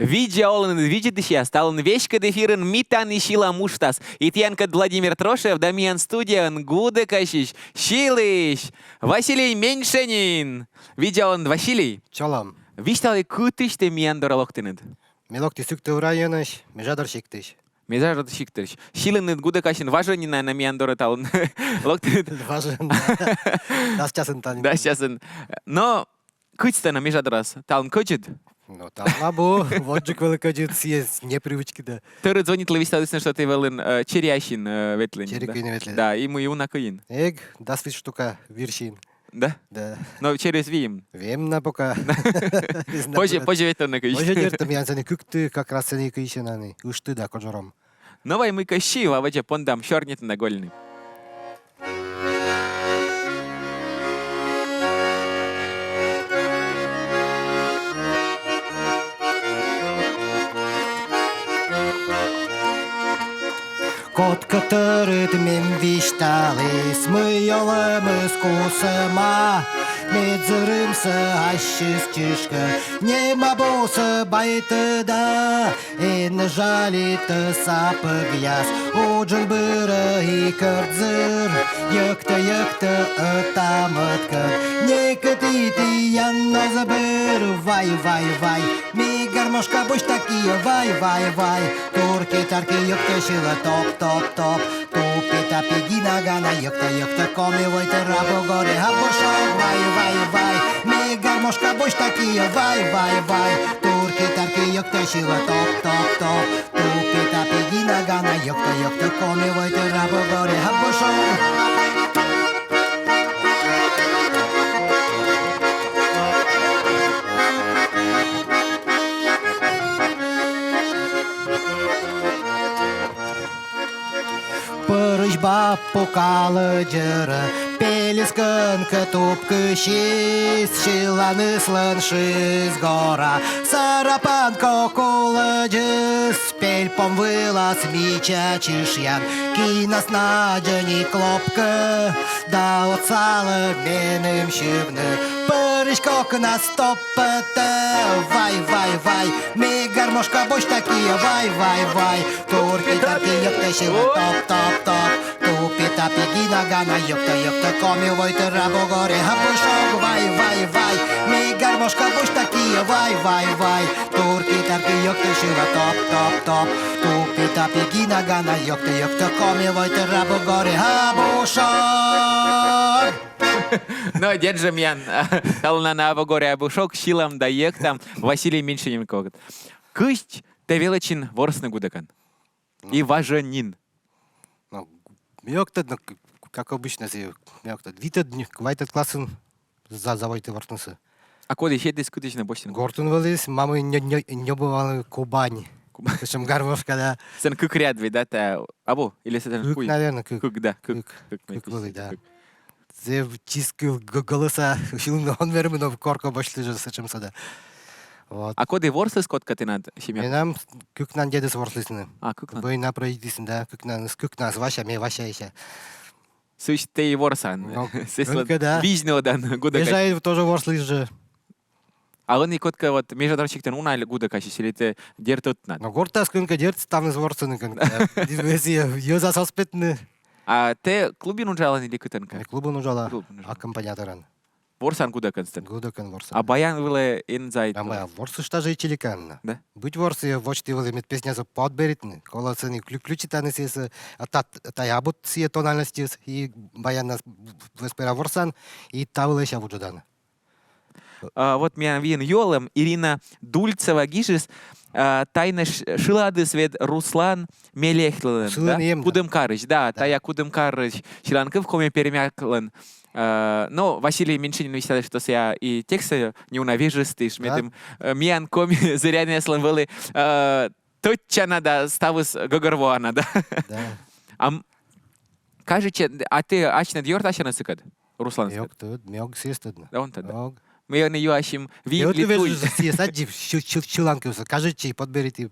Видеолын виджидыща, сталын вешка дефирын митан и шила муштас. И тянка Владимир Трошев, Дамиан Студиан, Гуда Кащич, Шилыш, Василий Меньшенин. Видеолын Василий. Чалам. Вишталы кутышты мияндора локтыныд. Мелок тисүктө районыш, межадар шектиш. Мезар шиктырыш. Шилыныд Гуда Кащин важонина на мияндора талын локтыныд. Важен. Дасчасын тани. Да, сейчас. Но кутстана межадрас. Талын кочет. Ну, там лабу, воджик великодит съесть, непривычки, да. Тыры звонит ловистадысно, что ты велын черящин ветлин. Черекуин ветлин. Да, ему и унакуин. Эг, дас вид штука, виршин. Да? Да. Но через вим. Вем на бока. Позже ветлин накуиш. Позже дертам янсани күкты, как раз сани кыйшинаны. Ушты да кожором. Новай мы кащи, а вача пондам шорнет на гольный. Кот кытырыт мен вишталыс, мы йолымыз кусыма. Медзырымсы ашшыз чышкы, нема болсы байтыда. Эн жалиты сапык яс, уджын быры и кырдзыр. Йыкты ытамыткы, не кытыты янназ бір. Вай, ми гармошка буш такие, вай. Турки-тарки йыкты шила топ. Тупи-тапи гинагана, йыкты, коми войты рабу горе, хабушок, вай. Ми гармошка буш такие, вай. Турки-тарки йыкты шила топ. Тупи-тапи гинагана, йыкты, коми войты рабу горе, хабушок. Пырыжба покалы жыры, пелескін кытуп кышис, шиланыслын шиз гора, сарапан кокулы жыз, пельпом вылаз мича чишьян, кинас на джани клопкы, да отсалы менім шивны, пырыж кокына стоппыты, вай, ми гармошка бош такие, вай, турки-тарки ёпты шила топ, тупи-тапи гинагана, ёпты, коми войты рабу горе, хапушок, вай, ми гармошка бош такие, вай, турки-тарки ёпты шила топ, тупи-тапи гинагана, ёпты, коми войты рабу горе, хапушок. Но дед же мян, тална на горе абушок, шилам даек там, Василий Меньшенин когот. Кысть те велочин ворсны гудакан. И важанин. Ну, мёктад, как обычно, мёктад. Витад, квайтад классен завойты вортнысы. А коли ще десь кудись на бостин? Гортун вылез, мамы не бывало Кубань. Причем гармошка, да. Сен кык рядвей, да, та... Або, или сен Кык, наверное, кык. Кык, да, кык. Кык вылез, да. Зе чискил голоса, он вермено в корко башли же сачымса, да. Вот. А коли ворслыс котка ты над семья? Менам кыкнан дедес ворслысыны. А, кык над. Бойна проедисин, да, кыкнан, ваша, ме ваша еще. Сыщ те и ворсан. только да. Вижно дан, гудакаш. Езжай тоже ворслыс же. А он и котка вот между дрочиктен уна или гудакаш, или те дертут над. Но горта скынка дерт, там из ворсыны, ее засоспетны. А те клубин жалан или кытенка? Клубу нужала аккомпаняторан. Ворсан гудаканстен. Гудакан ворса. А баян выле инзайт. А моя ворсы что же и челиканна. Да? Быть ворсы, вочти выле мет песня за подберитны. Кола цены ключи таны сес, а та ябут сие тональности и баян нас веспера ворсан и та выле ща вуджудана. Вот меня вин йолем Ирина Дульцева гишис тайна шилады свет Руслан Мелехлен, да? Кудымкарыч, да, тая Кудымкарыч шиланков коме перемяклен. Но Василий Меньшенин считает, что я и тексты не унавижистыш, медым миян коми зыряне слан вылы точно да ставус гогарвуана, да. А кажется, а ты ачна дьорт ачна сыкад, Руслан? Мёг тут, мёг сестыдно. Да он тогда. Мы не юашим вин литуй. Садив чиланки, кажете, подберите.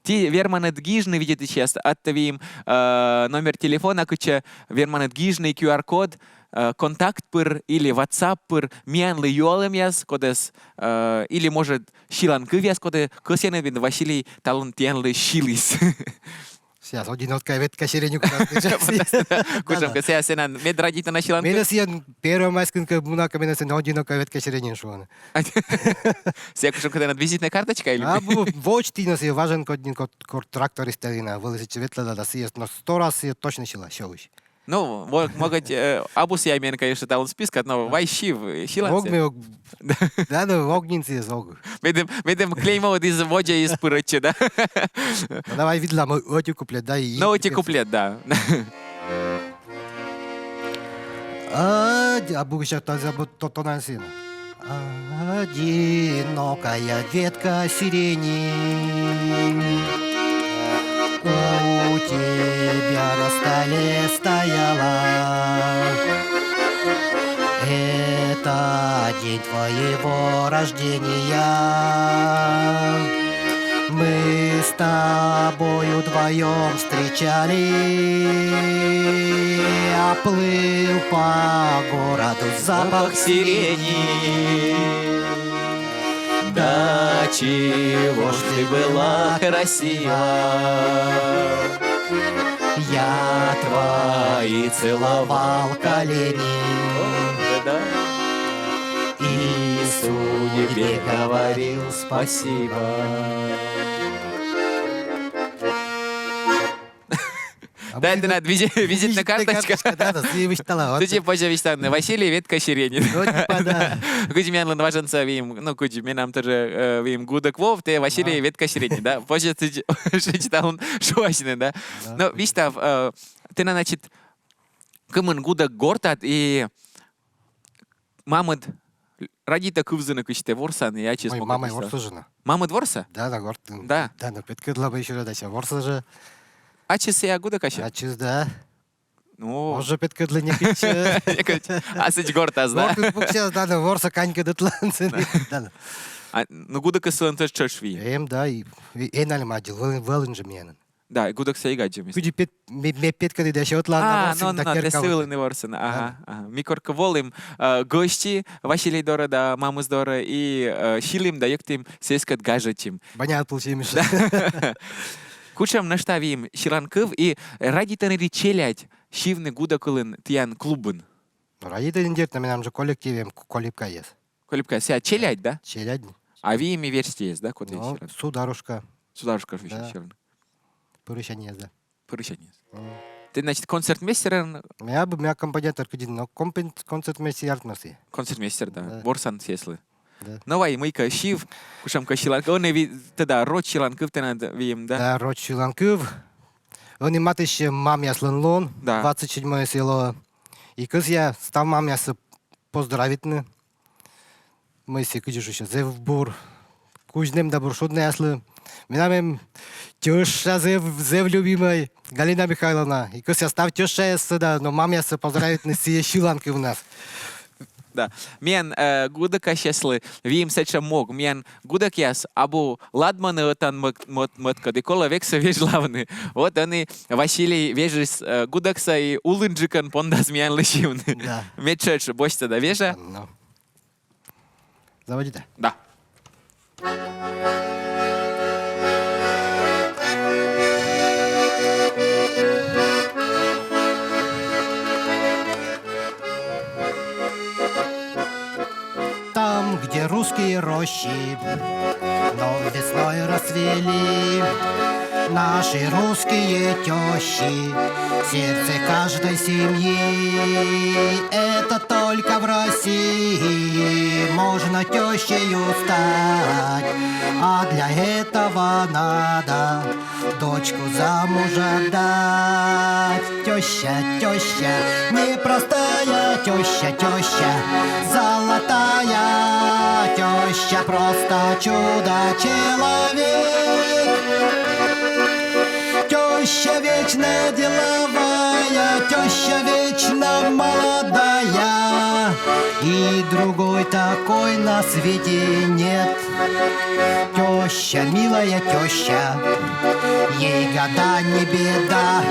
Ти верманет гижный видите сейчас, оттавим номер телефона, куча верманет гижный QR-код, контакт пыр или WhatsApp пыр, мианлы юалым яз, кодес, или может шиланкы яз, коде кысяны бин Василий талын тиянлы шилис. Сейчас одинокая ветка сиренью. Кучам кыся сенан медрадита на шиланкы. Мене сен первая майскинка бунака мене сен одинокая ветка сиренью шуана. Сия кучам кыденат визитная карточка или? Вочти нас е важен кодин код тракторист на вылезет ветла да си но 100 раз я точно шила шоуш. Ну, могут абус я мен, конечно, талын списка, но вайшив шиланцы. Огме да огнинцы зог. Медем клеймо из воджа из пырыча, да? Давай видла мы оти куплет да и. Ну, эти куплет, да. А бугша то забот то на сына. Одинокая ветка сирени у тебя на столе стояла. Это день твоего рождения. Мы с тобою вдвоем встречали, а плыл по городу запах сирени. Да чего ж ты была красива, Я твои целовал колени и судьбе говорил спасибо. Да, это надо, визитная карточка. Да, ты вычитала. Ты типа позже вичтан, Василий ветка сирени. Ну, типа, да. Куди мен важенца вим, ну куди менам тоже вим гудок вов, ты Василий ветка сирени, да? Позже ты читал он шуасины, да? Но вичтав, ты значит, кымын гудок гортат и мамыд радита кывзыны кычте ворсан, я честно Ой, могу. мама ворса жена. Мамыд ворса? Да, да, горд. Да. Да, но петкадла бы еще радася. Ворса же. А часы я гудок аща? А чиз, да. Ну, Може петкадла не пиче. а сыч гортас, да? Горд буксяз, да, но ворса канька дытланцы. Да. Ну гудок сын тоже чешви. Да, и энали мадил, велен же менен. Да, гудок сейгаджем. Куди ме петкады да шотлан А, ну, те силини ворсен. Ага. Ми корка волим гости, Василий Дора, да, маму Дора, и шилим да ектим сескат гажатим. Банят получимеш. Кучам наштавим шиланкыв и радитаны челять шивны гудакылын тиян клубын. Радита индирт на менам же коллективем колипка есть. Колипка, ся челять, да? Челядь. А ви ими версии есть, да, куда Ну, шилан? сударушка. Сударушка Да. шилан. Порышание, да. Порычание. Ты, значит, концертмейстер, Меня аккомпаниатор кудин, но концерт месси артмаси. концертмейстер, да, Да. ворсан сеслы. Да. Новай, мыйка шив, кушам ка шиланкыв, он ви, тогда род шиланкыв ты надо вим, да? Да, род Шиланкыв. Он и матыще мам ясланлон, Да. 27 село. И кыз я став мам ясы поздравитны. Мы се кыдиш еще зевбур. Кузнем да буршудны яслы. Минамем тёша зев любимой Галина Михайловна. И кыз я став тёша ясы, да, но мам ясы поздравитны сие Шиланкыв у нас. Да. Мен гудак ащеслы, вим сеча мог, мен гудак яс, абу ладманы отан мытка, декола векса вежлавны. Вот они, Василий вежис гудакса и улынджикан пондас мен лышивны. Да. Мечеч, бочта да вежа? Ну. Заводи, да. Да. Там, где русские рощи, но весной расцвели, наши русские тещи, сердце каждой семьи. Это только в России можно тещею стать, а для этого надо дочку замуж отдать. Теща, теща, непростая теща, теща, золотая теща, просто чудо-человек. Теща вечно деловая, теща вечно молодая, и И другой такой на свете нет. Теща, милая теща, ей года не беда.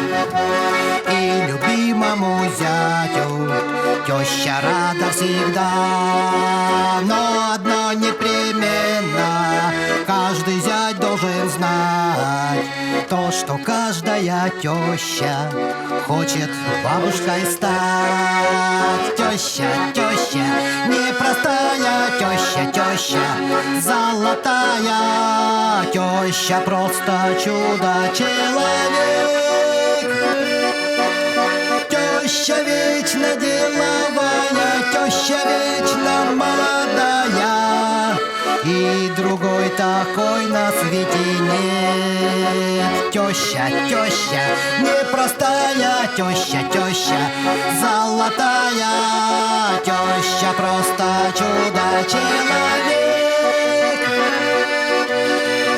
И любимому зятю теща рада всегда. Но одно непременно каждый зять должен знать: то, что каждая теща хочет бабушкой стать. Теща, теща, непростая теща, теща золотая, теща просто чудо-человек. Теща вечно деловая, теща вечно молодая, и другой такой на свете нет. Теща, теща, непростая теща, теща золотая, теща просто чудо-человек.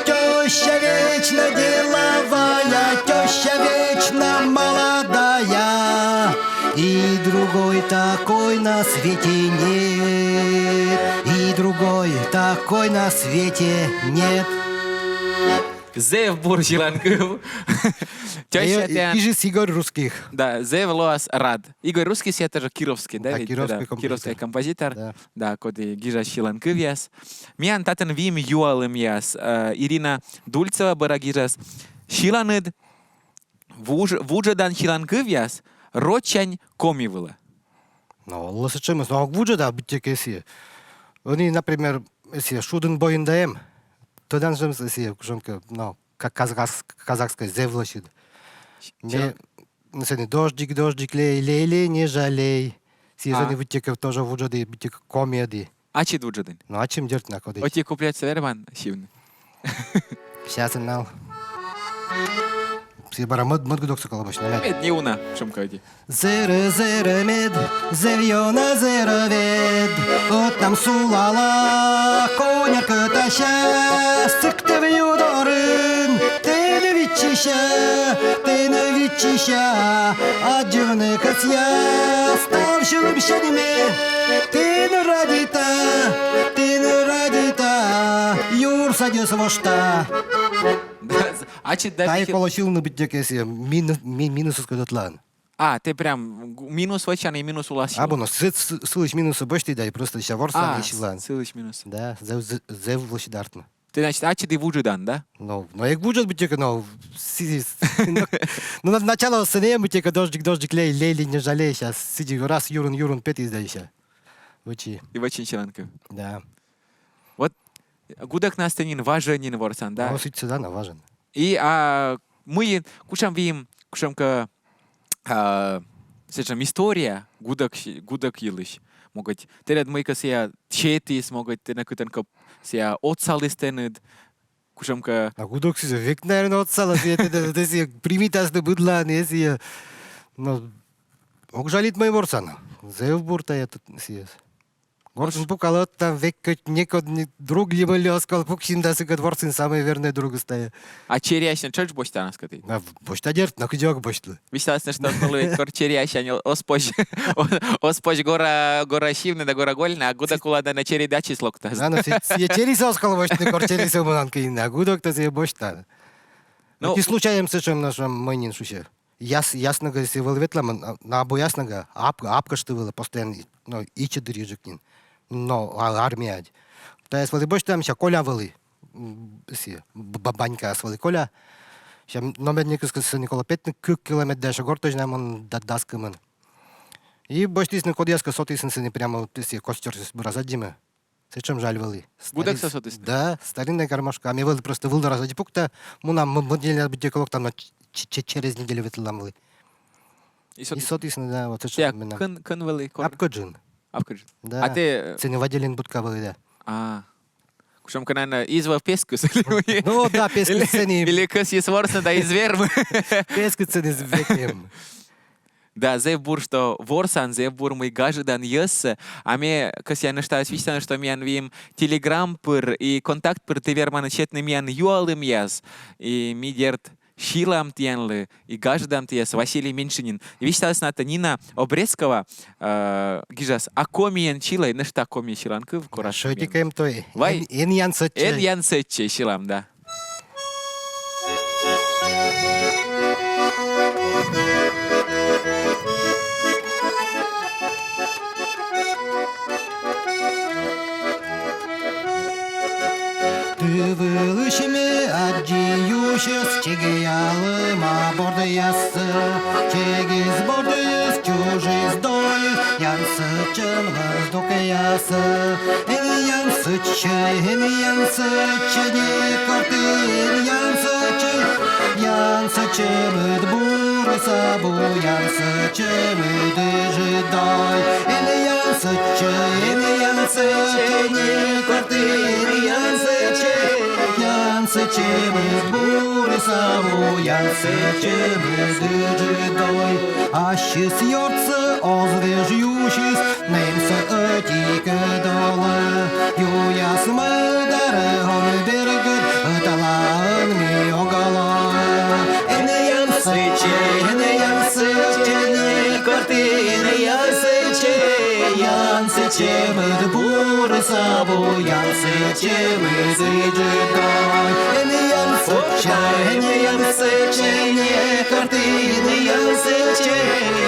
Теща вечно деловая, теща вечно молодая, и другой такой на свете нет. И другой такой на свете нет. Зев Буржилангов. Теща тебя... Ижис Игорь Русских. Да, Зев Лоас Рад. Игорь Русский, это же кировский, да? Да, ведь? кировский композитор. Да. Да, коди Гижа Шиланкывьяс. Миян татен вим юалым яс. Ирина Дульцева барагижас. Шиланед вуджадан Шиланкывьяс. Рочань комивыла. Ну, лысычымыз, но вуджада биттекеси. Они, например, если шудын бойындаем, тодан жымыз, если кушонка, ну, как казахская зевлощит. Мне, ну, дождик, дождик, лей, лей, лей, не жалей. Сизаны биттекев тоже вуджады, биттек комеди. А чи вуджадын? Ну, а чем делать на коде? Оти куплять северман шивны. Сейчас знал. Все бара мод гудок соколобочный. Мед не уна, шумкади. Зере мед, зевьона зеровед. От там сулала, коня катаща, сыкты в юдорын. Ты на вичища, а дюны косья, ставшим щадиме. Ты на радита, юр садись вошта. А чи Тай да... получил на биттекеси минус сказатлан. А, ты прям минус вачан и минус уласил. А боно сылыч минусы башти дай просто сейчас ворса не шилан. Сылыч минус. Да, зев влашидартно. Ты, значит, а чи ты вуджадан, да? Но як будет биттека, но ну начало сыне биттека дождик лей не жалей сейчас сиди раз юрун пет издайся. Вычи. И вачин Шиланков. Да. Вот гудак настанин важен ворсан, да? Ну суть сюда важен. И мы кушам вим, кушамка сечам история гудак йылыш. Могут теред мойка сия четис, могут те накутанка сия отсалистенед. Кушамка... А гудок си век, наверное, отсала си да си примитас да будла, не си. Но ок жалит мой ворсан. Зев бурта я тут си. Горшин пукалот там век некод друг либо лёскал пуксин да си кад ворсан самый верный друг стая. А черящен чёрч боштана скаты? На бошта дерт, на кудёк боштла. Висаласна, что колует кор черящен оспож гора шивны да гора гольна, а гудак улада на чери дачи слокта. Да, ну си черис оскал бошта, кор черис уманка инна, гудок та си бошта. Ну, не случаем сечем нашем мэнин шуше. Ясного си вылветла, на абу ясного, апка что было постоянно, ну, и чадырижекнин. Но армия. Та свали бош там ся коля вали. Си бабанька свали коля. Ся номер некоска Никола 5 километр дальше гортож нам он даскамен. И бош тисне кодяска сотисен се не прямо си костер с бразадиме. Сечем жаль вали. Гудак са сотисне? Да, старинная гармошка. А мне вали просто выл разади пукта. Муна модельная битеколог там через неделю ветламли. И сотисне, да, вот сечем. Кын вали? Апкаджин. Апкаджин. Да. А ты... Це не ваделин будка вали, да. Кушамка, наверное, изва пескус. Ну да, пескус цени. Или кыс есть ворсна, да изверм. Пескус цени с векем. Да, зевбур, что ворсан, зевбур мы гажидан ес, а мне, кас я наштаю свистано, что мян вим телеграм пыр и контакт пыр ты вермана четный мян юалым яс, и ми дерт Шилам тьянлы, и гаждам тьяс Василий Меньшинин. Вишталась на Нина Обрезкова, гижас, акомиен чилай, нешта акомия шиланкы в Кураш. Что тикаем той? Вай. Эн янсаче. Эн янсече шилам, да. Тывылышыме отдеющес, чегеялыма бордыясы, чегиз бордыяс, чужиз дойыз, янсычын выздукаясы. Эн янсычы, не корты, янсычы быд бурыса бу, янсычы быды жидай. Эн янсычы, не корты, янсычы быд бурыса бу, янсычы быды жидай. Ащыс йорцы озвежющис, немсы ötike долы, юяс мыдары он бергит, ыталаын ми огала. Эн янсычы, не корты, янсычы быд бурыса бу, янсычы быды жидай. Эн янсычы, не корты,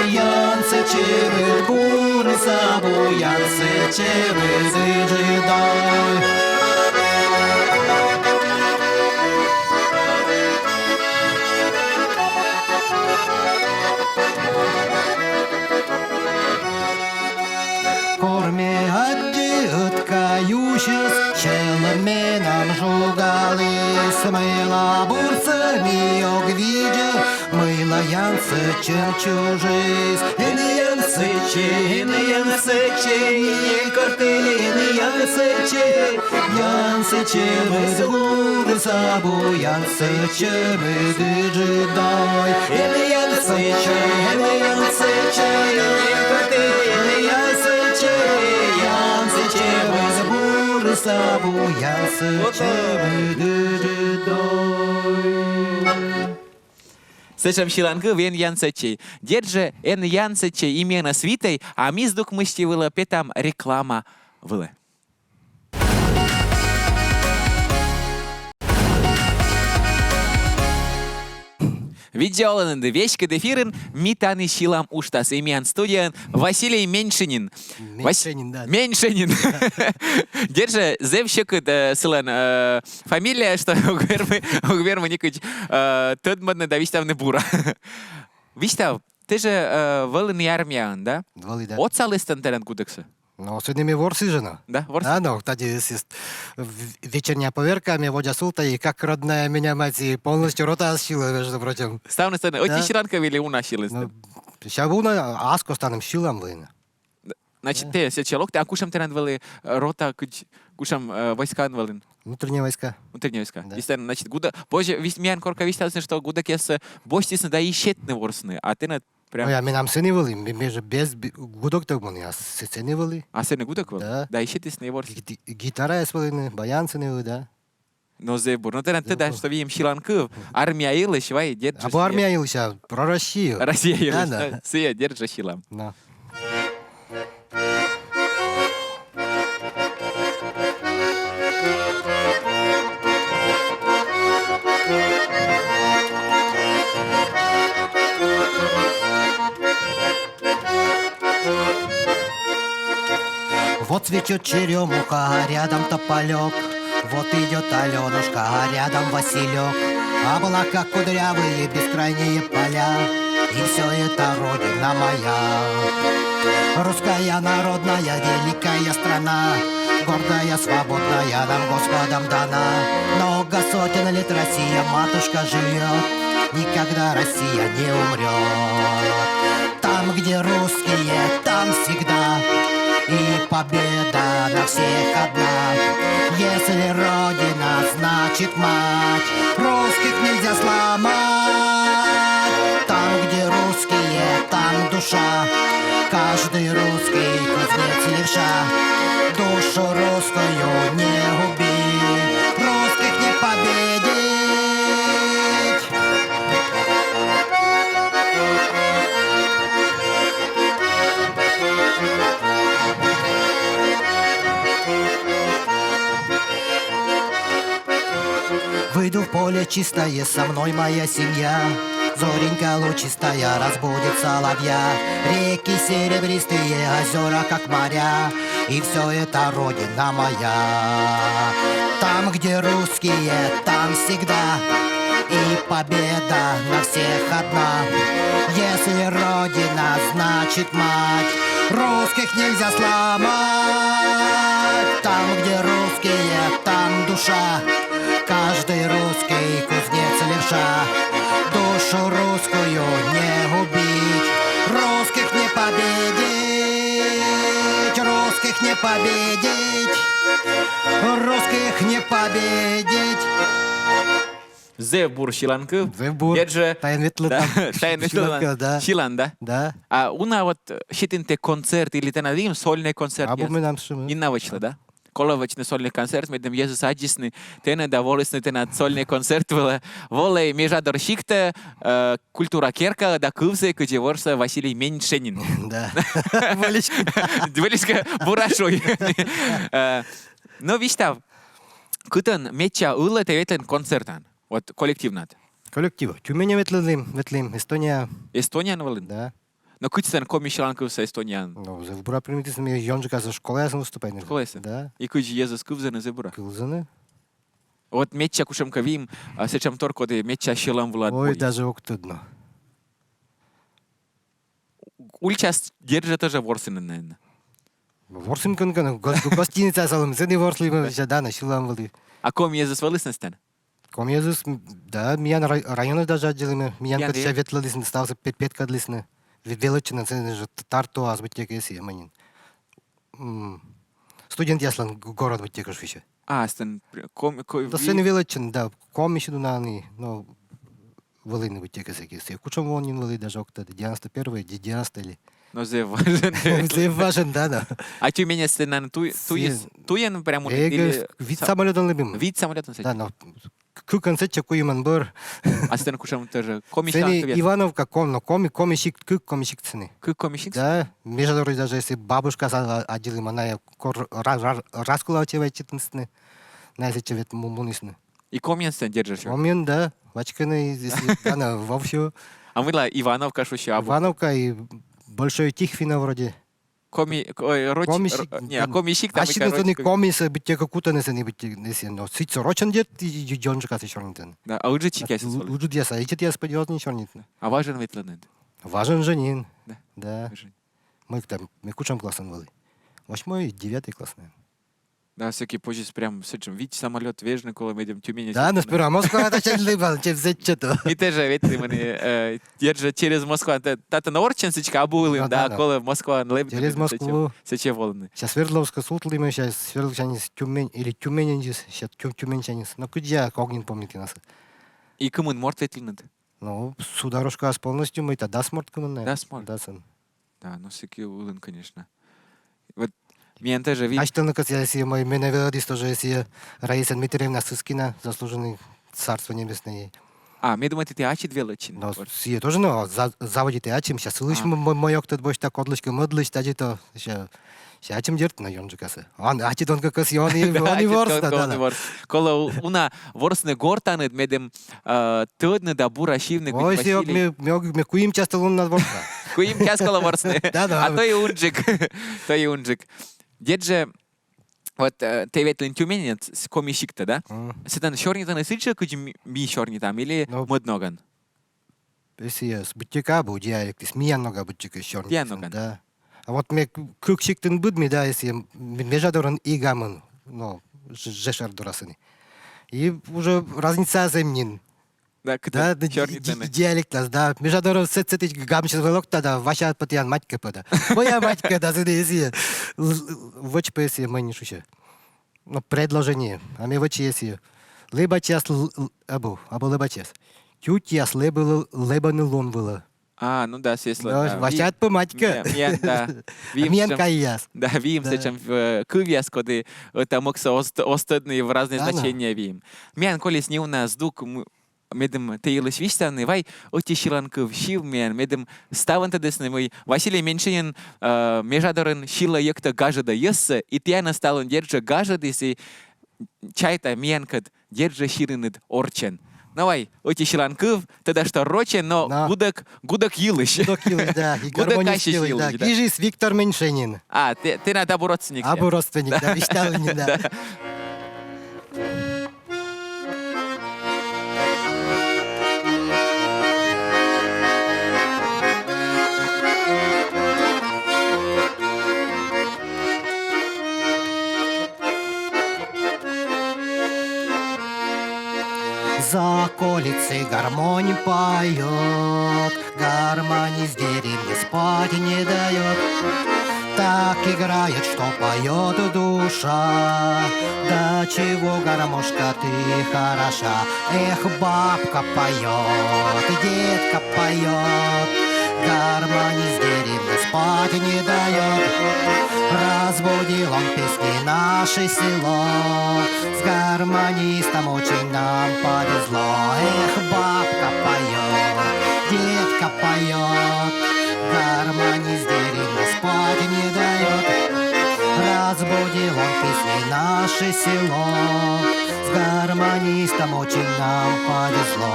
янсычы быд бурыса бу, янсычы быды жидай. Корме адди ыткающис, челменам жугалис, мыла бурса миог видя, мыла янсычым чужис. Эн янсычы, не корты, янсычы быд бурыса бу, янсычы быды жидай. Эн янсычы, не корты, янсычы быд бурыса бу, янсычы быды жидай. Слышим шиланкы вен янсечей. Держи эн янсечей именно свитой, а миздук мышти было петам реклама было. Видеоланды вешка дефирен митаны шилам уштас имян студиян Василий Меньшинин. Меньшинин, да. Меньшинин. Держи зевщик сылан фамилия, что угвермы никуть тыдмадны да виштавны бура. Виштав, ты же вылын армиян, да? Валы, да. От салыстан терен кудексы. Ну, сегодня ми ворсы жена. Да, ворсы? Да, ну, кстати, вечерняя поверка, мне водя султа, и как родная меня мать, и полностью рота сила, между прочим. Ставны стороны. Да. Оти ширанка вели уна шилыстан. Сейчас буна аско станем силам выйна. Значит, ты человек, ты акушам терен вели рота, кушам войска вели. Внутренние войска. Внутренние войска. Да. Истинно, значит, гуда... Боже, миян корка вистался, что гуда кес бостисны да и щетны ворсны, а ты на прям... Ну, я нам сыны вели, между без гудок так был, я сыны вели. А сыны гудок вели? Да. Да и щетисны ворсны. Гитара я свели, баян сыны вели, да. Но зебур. Ну, ты да, что видим шиланков, армия илыш, вай, держишь. А по армия илыся, про Россию. Россия илыш. Да. Сыя, держи шилам. Да. Вот цветет черемуха, рядом тополек. Вот идет Аленушка, а рядом Василек. Облака кудрявые, бескрайние поля. И все это родина моя. Русская народная, великая страна. Гордая, свободная, нам Господом дана. Много сотен лет Россия, матушка, живет. Никогда Россия не умрет. Там, где русские, там всегда. И победа на всех одна. Если Родина, значит мать. Русских нельзя сломать. Там, где русские, там душа. Каждый русский кузнец левша. Душу русскую не убить. Русских не победить. Выйду в поле чистое, со мной моя семья. Зоренька лучистая разбудит соловья. Реки серебристые, озера как моря. И все это родина моя. Там, где русские, там всегда и победа на всех одна. Если родина, значит мать. Русских нельзя сломать. Там, где русские, там душа. Каждый русский кузнец левша. Душу русскую не убить. Русских не победить. Русских не победить. Русских не победить. Зевбур Шиланков. Зевбур. Тайн Ветлан. Тайн Ветлан. Шилан, да? Да. А уна вот щитинте концерт или те надим сольный концерт. Або мы нам шумы. Инна вышла, да? Коловочный сольный концерт, мы дем Иисус Аджисный, те не довольны, те на сольный концерт было. Волей межадор шикта, культура керка, да кувзе, где ворса Василий Меньшенин. Да. Вылечка бурашой. Но виштав, кутан меча улы те ветлен концертан. Вот коллективно. Коллектив. Тюмени ветлим, Эстония. Эстония навалин? Да. Но кутан комишаланков с Эстониан. Ну, Зевбура примитив ми Йонджика за школа я съм выступаю. Школа Да. И куji Иисус кувзана зебура. Кылзаны. Вот меча кушам кавим, сечам торко де меча шилам влад. Ой, даже октудно. Ульчас держа тоже ворсинен, наверное. Ворсим кынканы. Гостиница салым. Сені ворслим да, на шилам вылы. А ком Иисус валыснастан? Комьезус, да, миян районы даже отделимы. Миян Миян, катша ветлалысын, стався петка длысны. Величина, це же Тарту, аз бытек еси, манин. Студент яслан город бытек еще. А, стан Да сені величин, да, ком еще дунаны, но волыны бытек еси. Кучом вонин волы даже окта, 91-й, 90 или. Но зе важен. Зе важен, да. А ты меня стан туен прямо Вид самолетом любим. Вид самолетом. Да, но концерт куйман бар. А стан кушам тоже комишак. Цены Ивановка, комишик, комишик цены. Комишик? Да, между даже если бабушка отделима, она раскулачивая читанственны, на эти чевет мунисны. И комин стан держишь? Комин, да, вачканы, здесь, она вовсю. А мы ла Ивановка шуща. Ивановка и Большой Тихвина вроде. Комишик там. А что не комиса, быть те какую-то не быть не но сить рочен дед и Джонжика ты чернитен. Да, а уже чикясь. Уже я садить я сподевал не чернитен. А важен ветланет. Важен женин. Да. Да. Мы там, мы кучам классом были. 8-й, 9-й класс, наверное. Да, всякий позже прям сечем. Видите, самолет вежный, коло медем Тюмени. Да, но сперва Москва это часть либо, чем взять что-то. И те же, ведь мы держа через Москву. Тата на Орченсичка обулим, да, коло Москва леб. Через Москву. Сече волны. Сейчас Свердловска сутлы мы сейчас Свердловчанис Тюмень или Тюменянис, сейчас Тюменчанис. Но куда Когнин помните нас? И кому морт ветлинет? Ну, сударушка с полностью мы тогда сморт кому. Да, сморт. Да, сын. Да, ну всякий улын, конечно. Вот меня тоже видит. А что на если мой меневердис тоже если Раиса Дмитриевна Сыскина, заслуженный Царство Небесное. А, мне думаете, ты ачи две лочин. Но сие тоже, но заводит и ачим. Сейчас слышь, мой кто больше так отличка мыдлыч, тади то сейчас ачим дерт на Йонджикасы. Он ачи тонко кас, он и ворс, да. Кола уна ворсне гортанет медем тыдны да бура шивны. Ой, сиок мы куим часто лун на ворса. Куим часто кола ворсне. Да. А то и унджик. То и унджик. Дед вот ты ветлен Тюменец с комишик-то, да? Сетан шорнитан и сыча, куди ми шорнитам или модноган? Если с бутика был диалект, с меня много бутика шорнитан. Да. А вот мне кукшиктен будми, да, если межадоран и гамон, ну, жешар дурасыны. И уже разница земнин. Да, диалект, да. Межадоран сетить гамчил велок, да, ваша патиан матька пода. Моя матька, да, если вот если мы не шучу. Но предложение, а мы вот если либо час або либо час. Чуть час либо не лон было. А, ну да, если... Да, ваша матька. Да. Менка и яс. Да, вим, зачем в кывьяс, когда это мокса остадные в разные значения вим. Мен, коли с не у нас дук, медем тейлыш виштаны, вай оти шиланков шил мен, медем ставанта десны мой Василий Меньшенин межадорын шила екта гажада ессы, и тяна сталын держа гажад, если чайта менкет, держа ширинет орчен. Давай, эти шиланков, тогда что рочен, но Да. гудок елыш. Гудок, да, и Гудок гармонический, кащиш да. елыш, да. Гижис Виктор Меньшенин. А, ты на табу родственник. Абу родственник, да, Вишталин, да. За околицей гармонь поет, гармонь из деревни спать не дает. Так играет, что поет душа. Да чего, гармошка, ты хороша. Эх, бабка поет, детка поет, гармонь из деревни спать не дает. Разбудил он песни наше село, с гармонистом очень нам повезло. Эх, бабка поет, детка поет, гармонь из деревни спать не дает. Разбудил он песни наше село, с гармонистом очень нам повезло.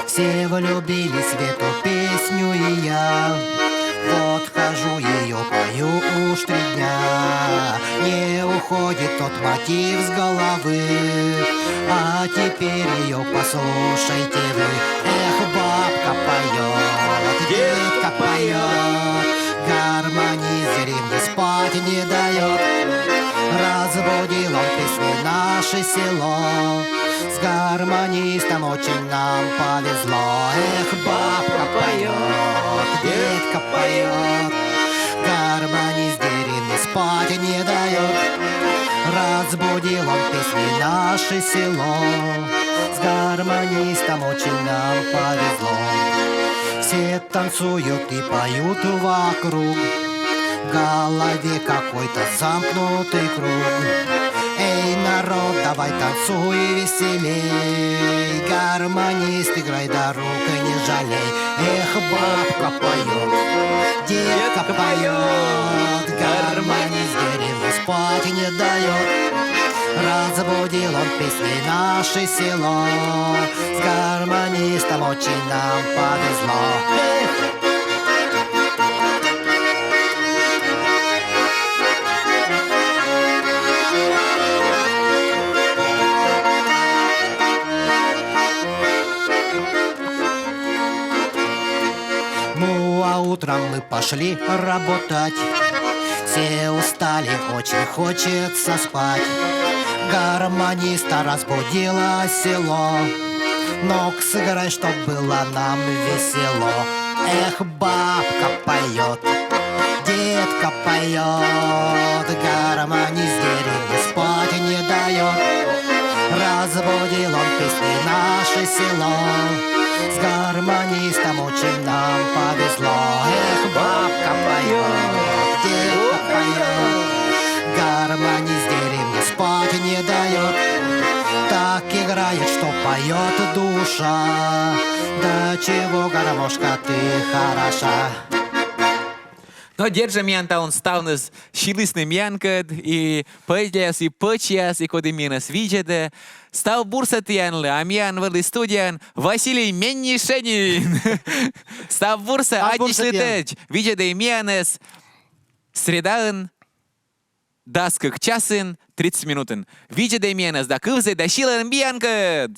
Все влюбились в эту песню, и я вот хожу ее пою уж 3 дня. Не уходит тот мотив с головы, а теперь ее послушайте вы. Эх, бабка поет, детка поет, гармонь из деревни спать не дает. Разбудил он песни наше село, с гармонистом очень нам повезло. Эх, бабка поет, детка поет, гармонь из деревни спать не дает. Разбудил он песни наше село, с гармонистом очень нам повезло. Все танцуют и поют вокруг, в голове какой-то замкнутый круг. Эй, народ, давай танцуй веселей, гармонист, играй, да рук не жалей. Эх, бабка поет, детка поет, гармонь из деревни спать не дает. Разбудил он песней наше село, с гармонистом очень нам повезло. Эх! Ну а утром мы пошли работать, все устали, очень хочется спать. Гармониста разбудило село, ног сыграй, чтоб было нам весело. Эх, бабка поет, детка поет, гармонь из деревни спать не дает. Разбудил он песни наше село, с гармонистом очень нам повезло. Эх, бабка поет, детка поет, гармонь из деревни спать не дает. Так играет, что поет душа. Да чего, гармошка, ты хороша. Но держа мянта он ставнес шилисный мянкад и пătjas и пătjas и коды минас виджеде. Став бурса тиянлы, а мян вали студиян Василий Меннишенин. Став бурса аднишлы тэч. Виджеде мянес средаын даскык часын 30 минутын. Виджеде мянес да кывзы да шилын мянкад.